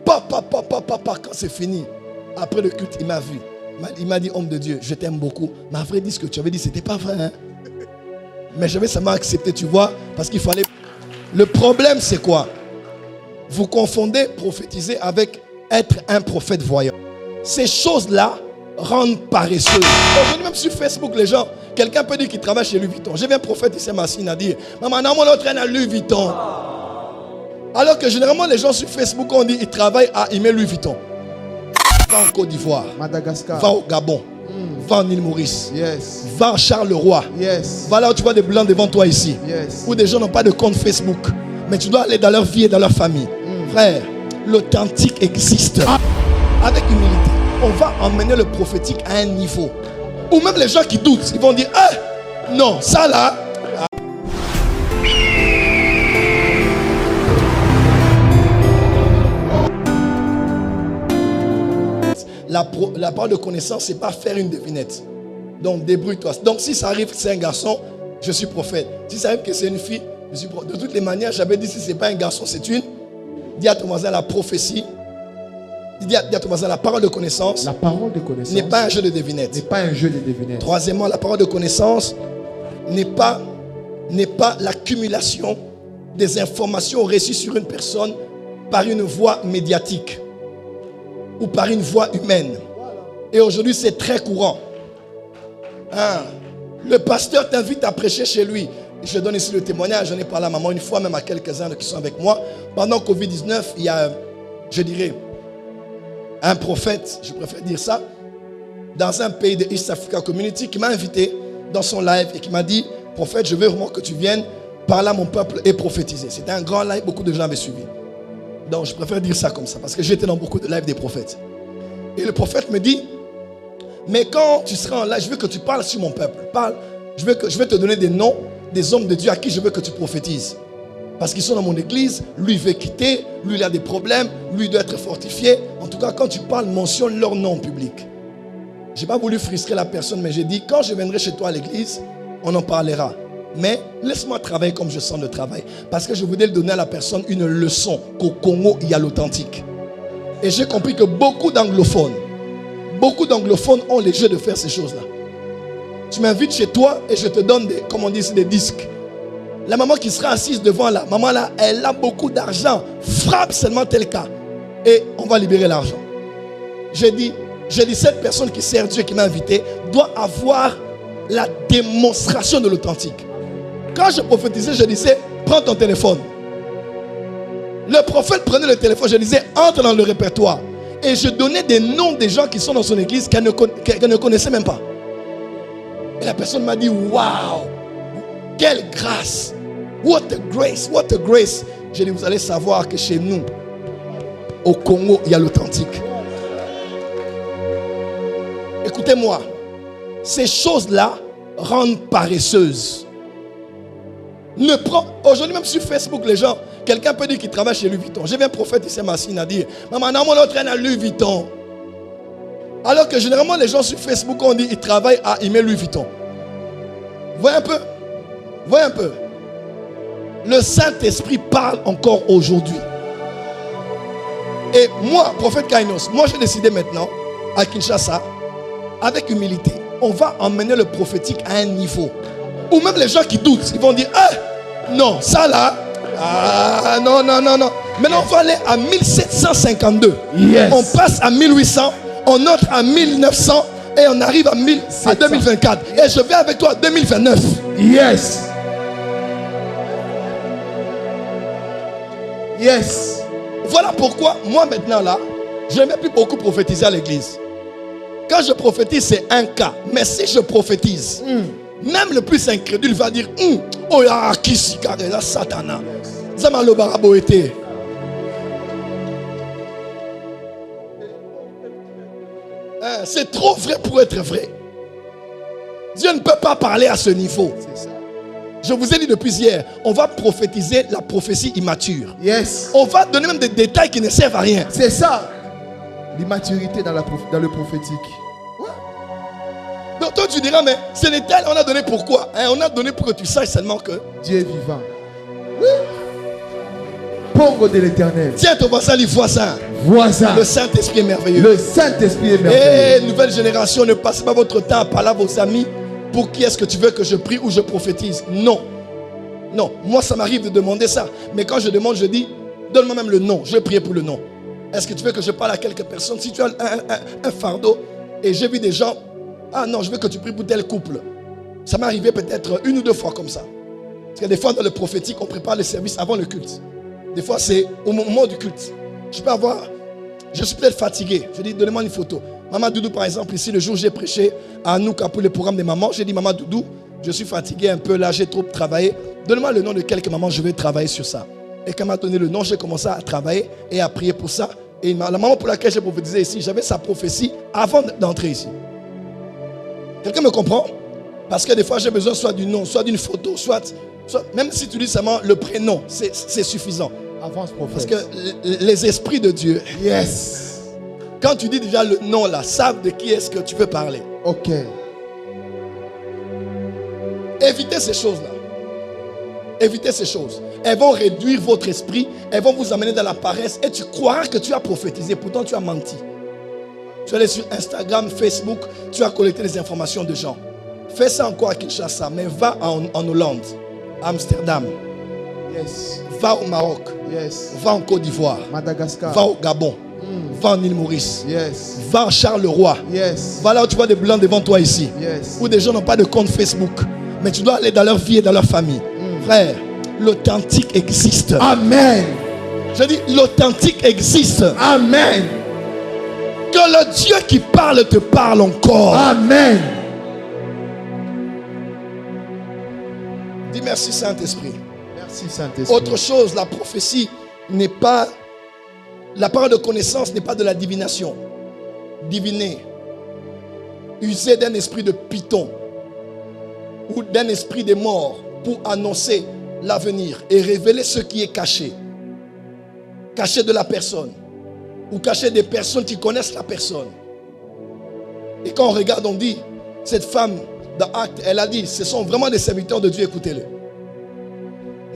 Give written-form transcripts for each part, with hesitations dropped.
Quand c'est fini, après le culte, il m'a vu. Il m'a dit, homme de Dieu, je t'aime beaucoup. Mais à vrai dire, ce que tu avais dit, c'était pas vrai. Hein? Mais j'avais seulement accepté, tu vois, parce qu'il fallait... Le problème, c'est quoi? Vous confondez prophétiser avec être un prophète voyant. Ces choses-là rendent paresseux. Aujourd'hui, même sur Facebook, les gens, quelqu'un peut dire qu'il travaille chez Louis Vuitton. J'ai vu un prophète ici, Massine, a dit, maman, non, on traîne à Louis Vuitton. Alors que généralement, les gens sur Facebook, on dit, ils travaillent à Email Louis Vuitton. Va en Côte d'Ivoire. Madagascar. Va au Gabon. Va en île Maurice. Yes. Va en Charleroi. Yes. Va là où tu vois des blancs devant toi ici. Yes. Où des gens n'ont pas de compte Facebook. Mais tu dois aller dans leur vie et dans leur famille. Frère, l'authentique existe. Avec humilité, on va emmener le prophétique à un niveau. Ou même les gens qui doutent, ils vont dire, eh, non, ça là. La parole de connaissance, c'est pas faire une devinette. Donc débrouille-toi. Donc si ça arrive que c'est un garçon, je suis prophète. Si ça arrive que c'est une fille, je suis prophète. De toutes les manières, j'avais dit si c'est pas un garçon, c'est une. Dis à ton voisin la prophétie. Dis à ton voisin la parole de connaissance. La parole de connaissance n'est pas un jeu de devinette. N'est pas un jeu de devinette. Troisièmement, la parole de connaissance n'est pas l'accumulation des informations reçues sur une personne par une voie médiatique ou par une voie humaine. Et aujourd'hui, c'est très courant. Hein? Le pasteur t'invite à prêcher chez lui. Je donne ici le témoignage. J'en ai parlé à maman une fois, même à quelques-uns qui sont avec moi. Pendant Covid-19, il y a, je dirais, un prophète, je préfère dire ça, dans un pays de East Africa Community qui m'a invité dans son live et qui m'a dit, prophète, je veux vraiment que tu viennes parler à mon peuple et prophétiser. C'était un grand live, beaucoup de gens avaient suivi. Donc je préfère dire ça comme ça, parce que j'étais dans beaucoup de lives des prophètes. Et le prophète me dit, mais quand tu seras en live, je veux que tu parles sur mon peuple. Parle, je vais te donner des noms des hommes de Dieu à qui je veux que tu prophétises. Parce qu'ils sont dans mon église, lui il veut quitter, lui il a des problèmes, lui il doit être fortifié. En tout cas, quand tu parles, mentionne leur nom en public. Je n'ai pas voulu frustrer la personne, mais j'ai dit, quand je viendrai chez toi à l'église, on en parlera. Mais laisse-moi travailler comme je sens le travail. Parce que je voulais donner à la personne une leçon qu'au Congo, il y a l'authentique. Et j'ai compris que beaucoup d'anglophones ont les jeux de faire ces choses-là. Tu m'invites chez toi et je te donne des, comme on dit ici, des disques. La maman qui sera assise devant là, maman là, elle a beaucoup d'argent. Frappe seulement tel cas. Et on va libérer l'argent. J'ai dit, cette personne qui sert Dieu, qui m'a invité, doit avoir la démonstration de l'authentique. Quand je prophétisais, je disais, prends ton téléphone. Le prophète prenait le téléphone, je disais, entre dans le répertoire. Et je donnais des noms des gens qui sont dans son église qu'elle ne connaissait même pas. Et la personne m'a dit, waouh, quelle grâce. What a grace, what a grace. J'ai dit, vous allez savoir que chez nous, au Congo, il y a l'authentique. Écoutez-moi, ces choses-là rendent paresseuses. Aujourd'hui, même sur Facebook, les gens, quelqu'un peut dire qu'il travaille chez Louis Vuitton. J'ai vu un prophète ici, Massine, a dit, maman, non, on traîne à Louis Vuitton. Alors que généralement, les gens sur Facebook, on dit, ils travaillent à Email Louis Vuitton. Voyez un peu. Voyez un peu. Le Saint-Esprit parle encore aujourd'hui. Et moi, prophète Kainos, moi j'ai décidé maintenant, à Kinshasa, avec humilité, on va emmener le prophétique à un niveau. Ou même les gens qui doutent, ils vont dire, eh, non, ça là, ah, non. Maintenant, on va aller à 1752. Yes. On passe à 1800, on entre à 1900 et on arrive à 2024. Et je vais avec toi à 2029. Yes. Yes. Voilà pourquoi, moi maintenant là, je ne vais plus beaucoup prophétiser à l'église. Quand je prophétise, c'est un cas. Mais si je prophétise, même le plus incrédule va dire, oh ya kisi la satana. Zamalo barabo été. C'est trop vrai pour être vrai. Dieu ne peut pas parler à ce niveau. C'est ça. Je vous ai dit depuis hier, on va prophétiser la prophétie immature. Yes. On va donner même des détails qui ne servent à rien. C'est ça. L'immaturité dans le prophétique. Ouais. Donc toi tu diras, mais ces détails on a donné pourquoi? On a donné pour que tu saches seulement que Dieu est vivant. oui. pongo de l'Éternel. Tiens ton voisin, lui voisin. Voisin. Le Saint-Esprit est merveilleux. Le Saint-Esprit est merveilleux. Et nouvelle génération, ne passez pas votre temps à parler à vos amis. Pour qui est-ce que tu veux que je prie ou je prophétise? Non. Non, moi ça m'arrive de demander ça. Mais quand je demande, je dis, donne-moi même le nom. Je vais prier pour le nom. Est-ce que tu veux que je parle à quelques personnes? Si tu as un fardeau et j'ai vu des gens, ah non, je veux que tu pries pour tel couple. Ça m'est arrivé peut-être 1 ou 2 fois comme ça. Parce que des fois dans le prophétique, on prépare le service avant le culte. Des fois c'est au moment du culte. Je suis peut-être fatigué. Je dis, donnez-moi une photo. Maman Doudou par exemple, ici le jour où j'ai prêché à Anouka pour le programme des mamans, j'ai dit, Maman Doudou, je suis fatigué un peu là, j'ai trop travaillé. Donne-moi le nom de quelques mamans, je vais travailler sur ça. Et quand elle m'a donné le nom, j'ai commencé à travailler et à prier pour ça. Et la maman pour laquelle j'ai prophétisé ici, j'avais sa prophétie avant d'entrer ici. Quelqu'un me comprend? Parce que des fois j'ai besoin soit du nom, soit d'une photo, soit même si tu dis seulement le prénom, c'est suffisant. Avance, prophète. Parce que les esprits de Dieu, Yes. quand tu dis déjà le nom là, savent de qui est-ce que tu veux parler. Ok. Évitez ces choses-là. Évitez ces choses. Elles vont réduire votre esprit. Elles vont vous amener dans la paresse. Et tu croiras que tu as prophétisé. Pourtant, tu as menti. Tu es allé sur Instagram, Facebook. Tu as collecté les informations de gens. Fais ça encore à Kinshasa. Mais va en Hollande, à Amsterdam. Yes. Va au Maroc. Yes. Va en Côte d'Ivoire. Madagascar. Va au Gabon. Va en île Maurice. Yes. Va en Charleroi. Yes. Va là où tu vois des blancs devant toi ici. Yes. Où des gens n'ont pas de compte Facebook. Mais tu dois aller dans leur vie et dans leur famille. Frère, l'authentique existe. Amen. Je dis, l'authentique existe. Amen. Que le Dieu qui parle te parle encore. Amen. Dis merci Saint-Esprit. Merci Saint-Esprit. Autre chose, la prophétie n'est pas... La parole de connaissance n'est pas de la divination. Diviner. User d'un esprit de python ou d'un esprit des morts pour annoncer l'avenir et révéler ce qui est caché. Caché de la personne ou caché des personnes qui connaissent la personne. Et quand on regarde, on dit, cette femme dans Actes, elle a dit, ce sont vraiment des serviteurs de Dieu, écoutez-le.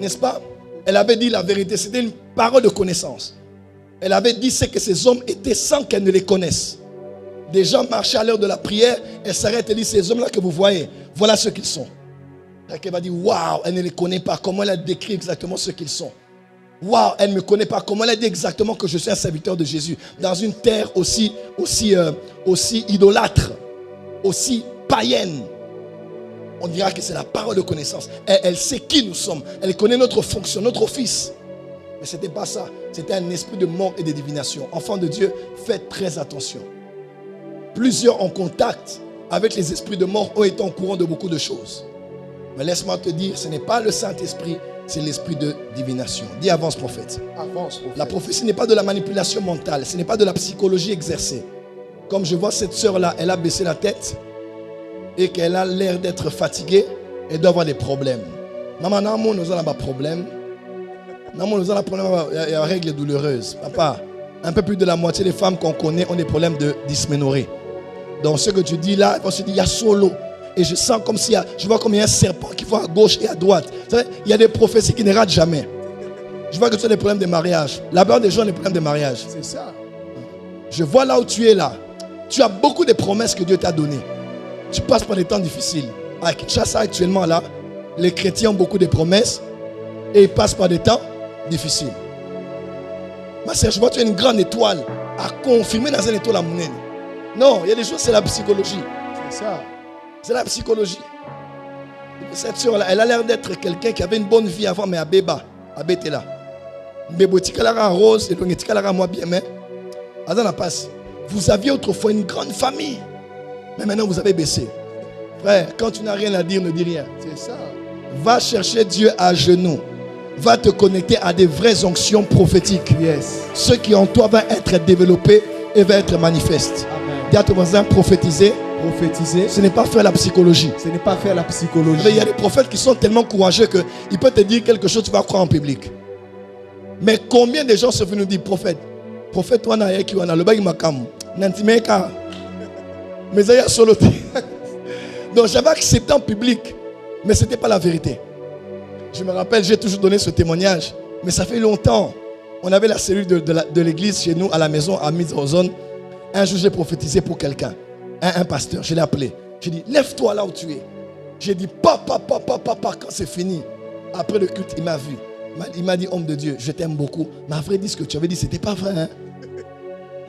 N'est-ce pas? Elle avait dit la vérité, c'était une parole de connaissance. Elle avait dit ce que ces hommes étaient sans qu'elle ne les connaisse. Des gens marchaient à l'heure de la prière, elle s'arrête et dit, ces hommes-là que vous voyez, voilà ce qu'ils sont. Elle va dire, waouh, elle ne les connaît pas. Comment elle a décrit exactement ce qu'ils sont. Waouh, elle ne me connaît pas. Comment elle a dit exactement que je suis un serviteur de Jésus. Dans une terre aussi idolâtre, aussi païenne. On dira que c'est la parole de connaissance. Elle sait qui nous sommes. Elle connaît notre fonction, notre office. Mais ce n'était pas ça. C'était un esprit de mort et de divination. Enfants de Dieu, faites très attention. Plusieurs en contact avec les esprits de mort ont été au courant de beaucoup de choses. Mais laisse-moi te dire, ce n'est pas le Saint-Esprit, c'est l'esprit de divination. Dis avance prophète. Avance, prophète. La prophétie n'est pas de la manipulation mentale, ce n'est pas de la psychologie exercée. Comme je vois cette sœur-là, elle a baissé la tête et qu'elle a l'air d'être fatiguée, elle doit avoir des problèmes. Maman, nous avons des problèmes. Nous avons des problèmes, il y a une règle douloureuse. Papa, un peu plus de la moitié des femmes qu'on connaît ont des problèmes de dysménorrhée. Donc ce que tu dis là, on se dit, il y a solo. Et je sens comme si, je vois comme il y a un serpent qui va à gauche et à droite. Il y a des prophéties qui ne ratent jamais. Je vois que tu as des problèmes de mariage. La plupart des gens ont des problèmes de mariage. C'est ça. Je vois là où tu es là. Tu as beaucoup de promesses que Dieu t'a données. Tu passes par des temps difficiles. À Kinshasa actuellement là, les chrétiens ont beaucoup de promesses et ils passent par des temps difficiles. Ma sœur, je vois que tu as une grande étoile à confirmer dans une étoile à monnaie. Non, il y a des choses, c'est la psychologie. C'est ça. C'est la psychologie. Cette soeur-là, elle a l'air d'être quelqu'un qui avait une bonne vie avant, mais à Béba, à Bétela. Bébo Tikalara rose, et donc Tikalara moi bien, mais Adana passe. Vous aviez autrefois une grande famille, mais maintenant vous avez baissé. Frère, quand tu n'as rien à dire, ne dis rien. C'est ça. Va chercher Dieu à genoux. Va te connecter à des vraies onctions prophétiques. Yes. Ce qui en toi va être développé et va être manifeste. Amen. Dis à ton voisin, prophétiser. Prophétiser, Ce n'est pas faire la psychologie. ce n'est pas faire la psychologie. Il y a des prophètes qui sont tellement courageux qu'ils peuvent te dire quelque chose, tu vas croire en public. Mais combien de gens sont venus nous dire, prophète, prophète, toi, qui on a le bail makam, nantimeka, mais il y a solo. Donc j'avais accepté en public, mais ce n'était pas la vérité. Je me rappelle, j'ai toujours donné ce témoignage, mais ça fait longtemps. On avait la cellule de l'église chez nous, à la maison, à Mid-Ozone. Un jour, j'ai prophétisé pour quelqu'un. Un pasteur, je l'ai appelé. J'ai dit, lève-toi là où tu es. J'ai dit, papa, quand c'est fini. Après le culte, il m'a vu. Il m'a dit, homme de Dieu, je t'aime beaucoup. Mais après, dit ce que tu avais dit, c'était pas vrai. Hein?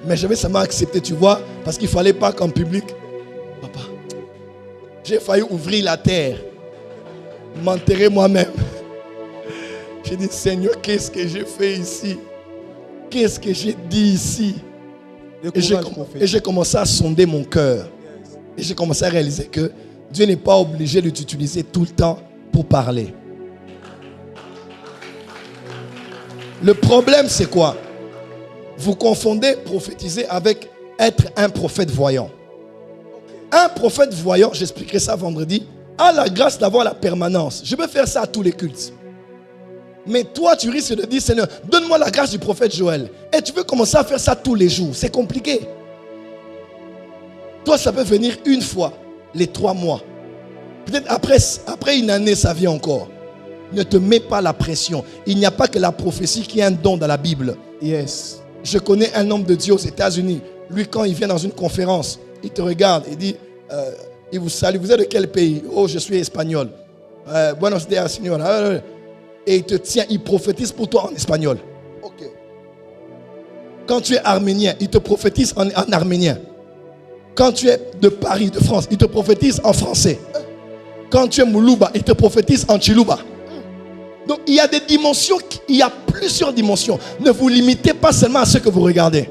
Mais j'avais seulement accepté, tu vois, parce qu'il ne fallait pas qu'en public. Papa, j'ai failli ouvrir la terre, m'enterrer moi-même. J'ai dit, Seigneur, qu'est-ce que j'ai fait ici? Qu'est-ce que j'ai dit ici? Et j'ai commencé à sonder mon cœur. Et j'ai commencé à réaliser que Dieu n'est pas obligé de t'utiliser tout le temps pour parler. Le problème, c'est quoi? Vous confondez prophétiser avec être un prophète voyant. Un prophète voyant, j'expliquerai ça vendredi, a la grâce d'avoir la permanence. Je peux faire ça à tous les cultes. Mais toi, tu risques de dire, Seigneur, donne-moi la grâce du prophète Joël. Et tu veux commencer à faire ça tous les jours. C'est compliqué. Toi, ça peut venir une fois, les 3 mois. Peut-être après une année, ça vient encore. Ne te mets pas la pression. Il n'y a pas que la prophétie qui est un don dans la Bible. Yes. Je connais un homme de Dieu aux États-Unis. Lui, quand il vient dans une conférence, il te regarde et dit, il vous salue. Vous êtes de quel pays? Oh, je suis espagnol. Buenos días, señor. Et il te tient, il prophétise pour toi en espagnol. Ok. Quand tu es arménien, il te prophétise en arménien. Quand tu es de Paris, de France, il te prophétise en français. Quand tu es Moulouba, il te prophétise en Chilouba. Donc il y a des dimensions, il y a plusieurs dimensions. Ne vous limitez pas seulement à ce que vous regardez.